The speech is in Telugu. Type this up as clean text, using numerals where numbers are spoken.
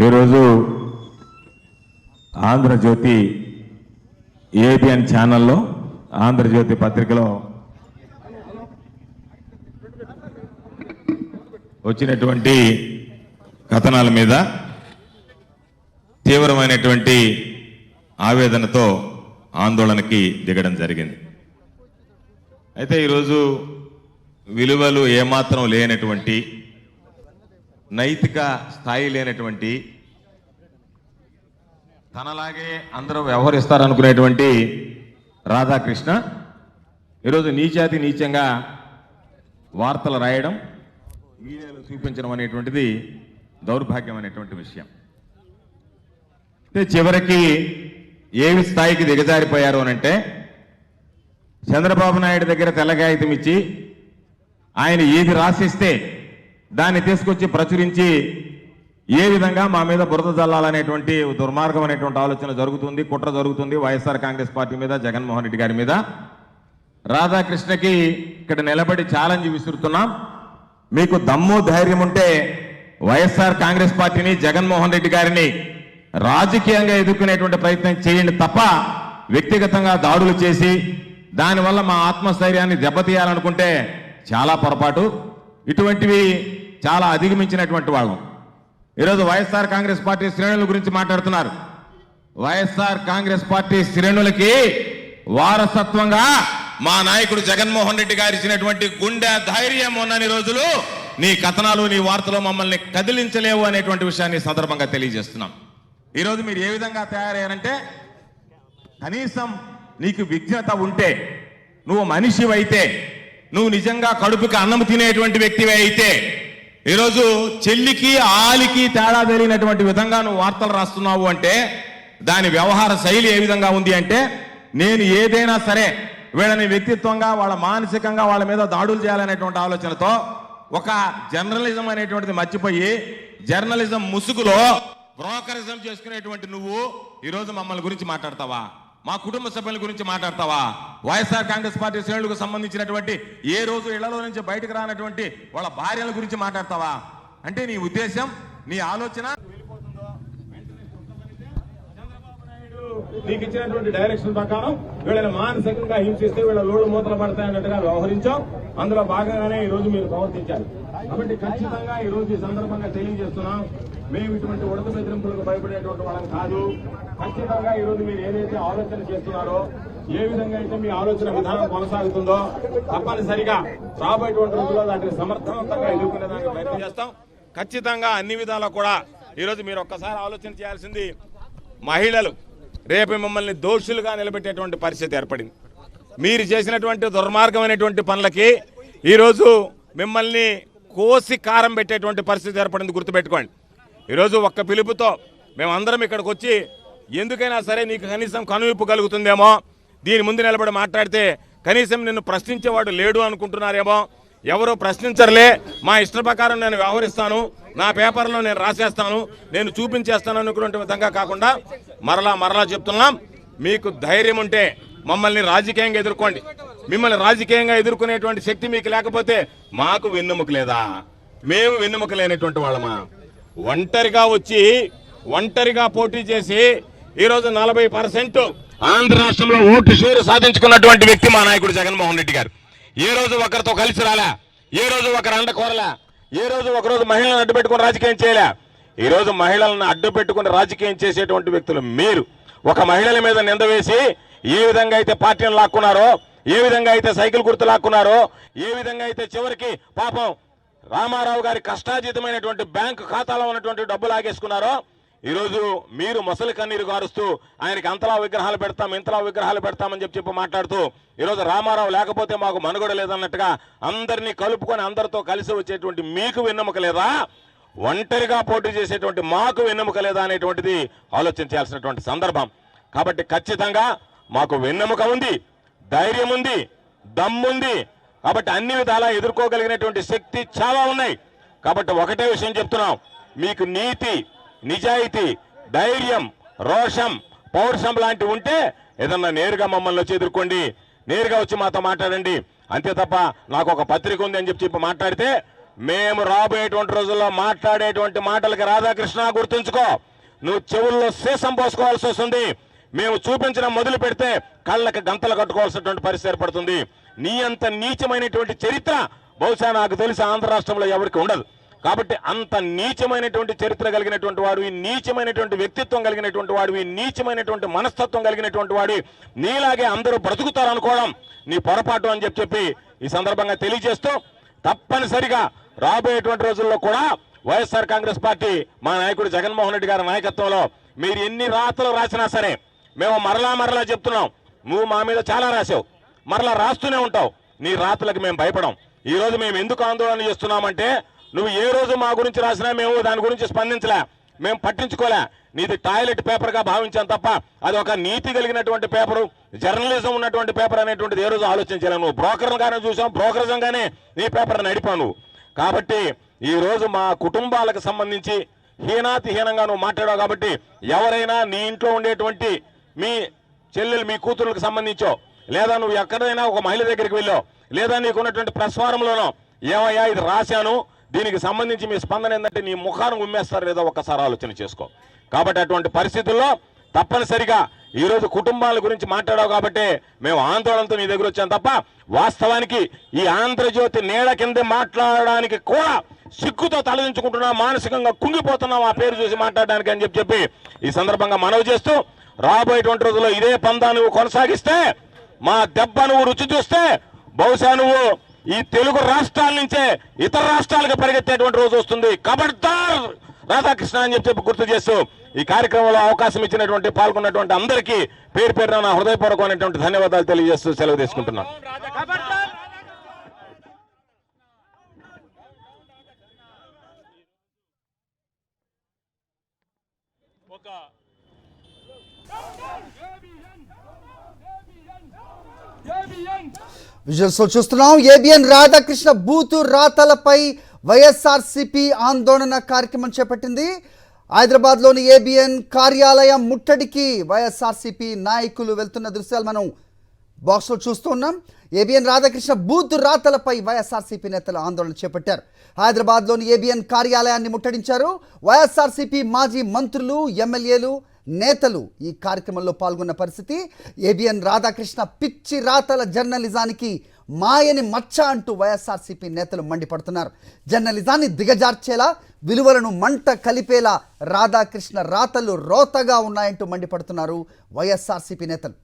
ఈరోజు ఆంధ్రజ్యోతి ఏబిఎన్ ఛానల్లో ఆంధ్రజ్యోతి పత్రికలో వచ్చినటువంటి కథనాల మీద తీవ్రమైనటువంటి ఆవేదనతో ఆందోళనకి దిగడం జరిగింది. అయితే ఈరోజు విలువలు ఏమాత్రం లేనటువంటి, నైతిక స్థాయి లేనటువంటి, తనలాగే అందరూ వ్యవహరిస్తారనుకునేటువంటి రాధాకృష్ణ ఈరోజు నీచాతి నీచంగా వార్తలు రాయడం, మీడియాలో చూపించడం అనేటువంటిది దౌర్భాగ్యం అనేటువంటి విషయం. చివరికి ఏవి స్థాయికి దిగజారిపోయారు అనంటే, చంద్రబాబు నాయుడు దగ్గర తెల్లగాయితం ఇచ్చి ఆయన ఏది రాసిస్తే దాన్ని తీసుకొచ్చి ప్రచురించి ఏ విధంగా మా మీద బురద జల్లాలనేటువంటి దుర్మార్గం అనేటువంటి ఆలోచన జరుగుతుంది, కుట్ర జరుగుతుంది వైఎస్ఆర్ కాంగ్రెస్ పార్టీ మీద, జగన్మోహన్ రెడ్డి గారి మీద. రాధాకృష్ణకి ఇక్కడ నిలబడి ఛాలెంజ్ విసురుతున్నాం. మీకు దమ్ము ధైర్యం ఉంటే వైఎస్ఆర్ కాంగ్రెస్ పార్టీని, జగన్మోహన్ రెడ్డి గారిని రాజకీయంగా ఎదుర్కొనేటువంటి ప్రయత్నం చేయండి తప్ప వ్యక్తిగతంగా దాడులు చేసి దానివల్ల మా ఆత్మస్థైర్యాన్ని దెబ్బతీయాలనుకుంటే చాలా పొరపాటు. ఇటువంటివి చాలా అధిగమించినటువంటి వాళ్ళం. ఈరోజు వైఎస్ఆర్ కాంగ్రెస్ పార్టీ శ్రేణుల గురించి మాట్లాడుతున్నారు. వైఎస్ఆర్ కాంగ్రెస్ పార్టీ శ్రేణులకి వారసత్వంగా మా నాయకుడు జగన్మోహన్ రెడ్డి గారు ఇచ్చినటువంటి గుండె ధైర్యం ఉన్నన్ని రోజులు నీ కథనాలు, నీ వార్తలు మమ్మల్ని కదిలించలేవు అనేటువంటి విషయాన్ని సందర్భంగా తెలియజేస్తున్నాం. ఈరోజు మీరు ఏ విధంగా తయారయ్యారంటే, కనీసం నీకు విజ్ఞత ఉంటే, నువ్వు మనిషివైతే, నువ్వు నిజంగా కడుపుకి అన్నం తినేటువంటి వ్యక్తివి అయితే, ఈరోజు చెల్లికి ఆలికి తేడా తెలియనటువంటి విధంగా నువ్వు వార్తలు రాస్తున్నావు అంటే దాని వ్యవహార శైలి ఏ విధంగా ఉంది అంటే, నేను ఏదైనా సరే వీళ్ళని వ్యక్తిత్వంగా, వాళ్ళ మానసికంగా వాళ్ళ మీద దాడులు చేయాలనేటువంటి ఆలోచనతో ఒక జర్నలిజం అనేటువంటిది మర్చిపోయి జర్నలిజం ముసుగులో బ్రోకరిజం చేసుకునేటువంటి నువ్వు ఈరోజు మమ్మల్ని గురించి మాట్లాడతావా? మా కుటుంబ సభ్యుల గురించి మాట్లాడతావా? వైఎస్ఆర్ కాంగ్రెస్ పార్టీ శ్రేణులకు సంబంధించినటువంటి ఏ రోజు ఇళ్లలో నుంచి బయటకు రానటువంటి వాళ్ళ భార్యల గురించి మాట్లాడతావా? అంటే నీ ఉద్దేశం, నీ ఆలోచన నీకు ఇచ్చినటువంటి డైరెక్షన్ ప్రకారం వీళ్ళని మానసికంగా హింసిస్తే వీళ్ళ లోడు మూతలు పడతాయన్నట్టుగా వ్యవహరించాం. అందులో భాగంగానే ఈ రోజు మీరు ప్రవర్తించారు. కాబట్టి ఖచ్చితంగా ఈ రోజు ఈ సందర్భంగా తెలియజేస్తున్నాం, మేము ఇటువంటి ఉడత బెదిరింపులకు భయపడేటువంటి వాళ్ళం కాదు. ఖచ్చితంగా ఈ రోజు మీరు ఏదైతే ఆలోచన చేస్తున్నారో, ఏ విధంగా అయితే మీ ఆలోచన విధానం కొనసాగుతుందో తప్పనిసరిగా రాబోయేటువంటి రోజుల్లో దాన్ని సమర్థవంతంగా ఎదుర్కొనేదానికి ప్రయత్నం చేస్తాం. ఖచ్చితంగా అన్ని విధాలా కూడా ఈరోజు మీరు ఒక్కసారి ఆలోచన చేయాల్సింది, మహిళలు రేపు మిమ్మల్ని దోషులుగా నిలబెట్టేటువంటి పరిస్థితి ఏర్పడింది. మీరు చేసినటువంటి దుర్మార్గమైనటువంటి పనులకి ఈరోజు మిమ్మల్ని కోసి కారం పెట్టేటువంటి పరిస్థితి ఏర్పడింది. గుర్తుపెట్టుకోండి. ఈరోజు ఒక్క పిలుపుతో మేమందరం ఇక్కడికి వచ్చి ఎందుకైనా సరే నీకు కనీసం కనువిప్పు కలుగుతుందేమో, దీని ముందు నిలబడి మాట్లాడితే కనీసం నిన్ను ప్రశ్నించేవాడు లేడు అనుకుంటున్నారేమో. ఎవరో ప్రశ్నించరులే, మా ఇష్ట ప్రకారం నేను వ్యవహరిస్తాను, నా పేపర్లో నేను రాసేస్తాను, నేను చూపించేస్తాను అనుకునే విధంగా కాకుండా మరలా చెప్తున్నాం, మీకు ధైర్యం ఉంటే మమ్మల్ని రాజకీయంగా ఎదుర్కోండి. మిమ్మల్ని రాజకీయంగా ఎదుర్కొనేటువంటి శక్తి మీకు లేకపోతే మాకు వెన్నెముక లేదా? మేము వెన్నెముక లేనటువంటి వాళ్ళమా? ఒంటరిగా వచ్చి ఒంటరిగా పోటీ చేసి ఈరోజు 40% ఆంధ్ర రాష్ట్రంలో ఓటు షేరు సాధించుకున్నటువంటి వ్యక్తి మా నాయకుడు జగన్మోహన్ రెడ్డి గారు. ఏ రోజు ఒకరితో కలిసి రాలా, ఏ రోజు ఒకరు అండ కోరలా, ఏ రోజు ఒకరోజు మహిళలను అడ్డుపెట్టుకుని రాజకీయం చేయలే. ఈ రోజు మహిళలను అడ్డుపెట్టుకుని రాజకీయం చేసేటువంటి వ్యక్తులు మీరు. ఒక మహిళల మీద నింద వేసి ఏ విధంగా అయితే పార్టీని లాక్కున్నారో, ఏ విధంగా అయితే సైకిల్ గుర్తు లాక్కున్నారో, ఏ విధంగా అయితే చివరికి పాపం రామారావు గారి కష్టాతీతమైనటువంటి బ్యాంకు ఖాతాలో ఉన్నటువంటి డబ్బు లాగేసుకున్నారో, ఈరోజు మీరు మొసలి కన్నీరు గారుస్తూ ఆయనకి అంతలా విగ్రహాలు పెడతాం, ఇంతలా విగ్రహాలు పెడతామని చెప్పి మాట్లాడుతూ ఈరోజు రామారావు లేకపోతే మాకు మనుగడ లేదన్నట్టుగా అందరినీ కలుపుకొని అందరితో కలిసి వచ్చేటువంటి మీకు వెన్నెముక లేదా? ఒంటరిగా పోటీ చేసేటువంటి మాకు వెన్నెముక లేదా అనేటువంటిది ఆలోచించాల్సినటువంటి సందర్భం. కాబట్టి ఖచ్చితంగా మాకు వెన్నెముక ఉంది, ధైర్యం ఉంది, దమ్ముంది. కాబట్టి అన్ని విధాలా ఎదుర్కోగలిగినటువంటి శక్తి చాలా ఉన్నాయి. కాబట్టి ఒకటే విషయం చెప్తున్నాం, మీకు నీతి, నిజాయితీ, ధైర్యం, రోషం, పౌరుషం లాంటివి ఉంటే ఏదన్నా నేరుగా మమ్మల్ని వచ్చి ఎదుర్కోండి, నేరుగా వచ్చి మాతో మాట్లాడండి. అంతే తప్ప నాకు ఒక పత్రిక ఉంది అని చెప్పి మాట్లాడితే మేము రాబోయేటువంటి రోజుల్లో మాట్లాడేటువంటి మాటలకి రాధాకృష్ణ గుర్తుంచుకో, నువ్వు చెవుల్లో సీసం పోసుకోవాల్సి వస్తుంది. మేము చూపించడం మొదలు పెడితే కళ్ళకి గంతలు కట్టుకోవాల్సినటువంటి పరిస్థితి ఏర్పడుతుంది. నీ అంత నీచమైనటువంటి చరిత్ర బహుశా నాకు తెలిసి ఆంధ్ర రాష్ట్రంలో ఎవరికి ఉండదు. కాబట్టి అంత నీచమైనటువంటి చరిత్ర కలిగినటువంటి వాడు, ఈ నీచమైనటువంటి వ్యక్తిత్వం కలిగినటువంటి వాడు, ఈ నీచమైనటువంటి మనస్తత్వం కలిగినటువంటి వాడు నీలాగే అందరూ బ్రతుకుతారనుకోవడం నీ పొరపాటు అని చెప్పి ఈ సందర్భంగా తెలియజేస్తూ, తప్పనిసరిగా రాబోయేటువంటి రోజుల్లో కూడా వైఎస్ఆర్ కాంగ్రెస్ పార్టీ మా నాయకుడు జగన్మోహన్ రెడ్డి గారి నాయకత్వంలో మీరు ఎన్ని రాతలు రాసినా సరే మేము మరలా చెప్తున్నాం. నువ్వు మా మీద చాలా రాసావు, మరలా రాస్తూనే ఉంటావు. నీ రాతలకు మేము భయపడం. ఈ రోజు మేము ఎందుకు ఆందోళన చేస్తున్నామంటే, నువ్వు ఏ రోజు మా గురించి రాసినా మేము దాని గురించి స్పందించలే, మేము పట్టించుకోలే. నీది టాయిలెట్ పేపర్గా భావించాం తప్ప అది ఒక నీతి కలిగినటువంటి పేపరు, జర్నలిజం ఉన్నటువంటి పేపర్ అనేటువంటిది ఏ రోజు ఆలోచించలేవు. నువ్వు బ్రోకర్గానే చూసాం, బ్రోకరిజంగానే నీ పేపర్ నడిపావు నువ్వు. కాబట్టి ఈ రోజు మా కుటుంబాలకు సంబంధించి హీనాతిహీనంగా నువ్వు మాట్లాడావు. కాబట్టి ఎవరైనా నీ ఇంట్లో ఉండేటువంటి మీ చెల్లెలు, మీ కూతురులకు సంబంధించో, లేదా నువ్వు ఎక్కడైనా ఒక మహిళ దగ్గరికి వెళ్ళో, లేదా నీకున్నటువంటి ప్రెస్ ఫారంలోనో ఏమయ్యా ఇది రాశాను, దీనికి సంబంధించి మీ స్పందన ఏంటంటే నీ ముఖాన్ని ఉమ్మేస్తారు లేదా ఒక్కసారి ఆలోచన చేసుకో. కాబట్టి అటువంటి పరిస్థితుల్లో తప్పనిసరిగా ఈరోజు కుటుంబాల గురించి మాట్లాడావు కాబట్టి మేము ఆందోళనతో నీ దగ్గర వచ్చాం తప్ప వాస్తవానికి ఈ ఆంధ్రజ్యోతి నీడ కింద మాట్లాడడానికి కూడా సిగ్గుతో తలదించుకుంటున్నాం, మానసికంగా కుంగిపోతున్నాం ఆ పేరు చూసి మాట్లాడడానికి అని చెప్పి ఈ సందర్భంగా మనవి చేస్తూ, రాబోయేటువంటి రోజుల్లో ఇదే పందా నువ్వు కొనసాగిస్తే, మా దెబ్బ నువ్వు రుచి చూస్తే బహుశా నువ్వు ఈ తెలుగు రాష్ట్రాల నుంచే ఇతర రాష్ట్రాలకు పరిగెత్తేటువంటి రోజు వస్తుంది. ఖబర్దార్ రాధాకృష్ణ అని చెప్పి గుర్తు చేస్తూ ఈ కార్యక్రమంలో అవకాశం ఇచ్చినటువంటి పాల్గొన్నటువంటి అందరికీ పేరు పేరున నా హృదయపూర్వకమైనటువంటి ధన్యవాదాలు తెలియజేస్తూ సెలవు తీసుకుంటున్నాను. విజువల్స్ లో చూస్తున్నాం. ఏబిఎన్ రాధాకృష్ణ బూతు రాతలపై వైఎస్ఆర్సీపీ ఆందోళన కార్యక్రమం చేపట్టింది. హైదరాబాద్లోని ఏబిఎన్ కార్యాలయం ముట్టడికి వైఎస్ఆర్సీపీ నాయకులు వెళ్తున్న దృశ్యాలు మనం బాక్స్లో చూస్తూ ఉన్నాం. ఏబిఎన్ రాధాకృష్ణ బూతు రాతలపై వైఎస్ఆర్సీపీ నేతలు ఆందోళన చేపట్టారు. హైదరాబాద్లోని ఏబిఎన్ కార్యాలయాన్ని ముట్టడించారు. వైఎస్ఆర్సీపీ మాజీ మంత్రులు, ఎమ్మెల్యేలు, నేతలు ఈ కార్యక్రమంలో పాల్గొన్న పరిస్థితి. ఏబిఎన్ రాధాకృష్ణ పిచ్చి రాతల జర్నలిజానికి మాయని మచ్చ అంటూ వైఎస్ఆర్సీపీ నేతలు మండిపడుతున్నారు. జర్నలిజాన్ని దిగజార్చేలా, విలువలను మంట కలిపేలా రాధాకృష్ణ రాతలు రోతగా ఉన్నాయంటూ మండిపడుతున్నారు వైఎస్ఆర్సీపీ నేతలు.